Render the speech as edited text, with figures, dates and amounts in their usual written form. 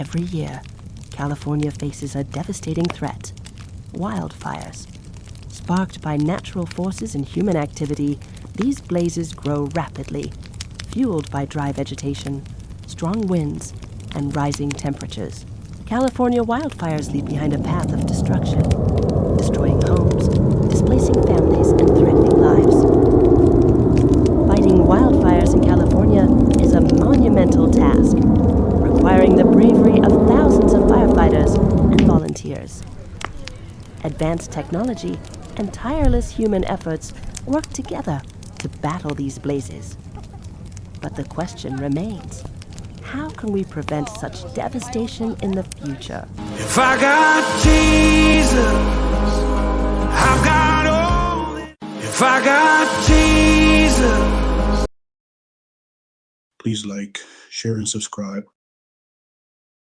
Every year, California faces a devastating threat: wildfires. Sparked by natural forces and human activity, these blazes grow rapidly, fueled by dry vegetation, strong winds, and rising temperatures. California wildfires leave behind a path of destruction, destroying homes, displacing families, and threatening lives. Fighting wildfires in California is a monumental task, requiring the bravery of thousands of firefighters and volunteers. Advanced technology and tireless human efforts work together to battle these blazes. But the question remains: how can we prevent such devastation in the future? If I got Jesus, I've got all. If I got Jesus. Please like, share, and subscribe.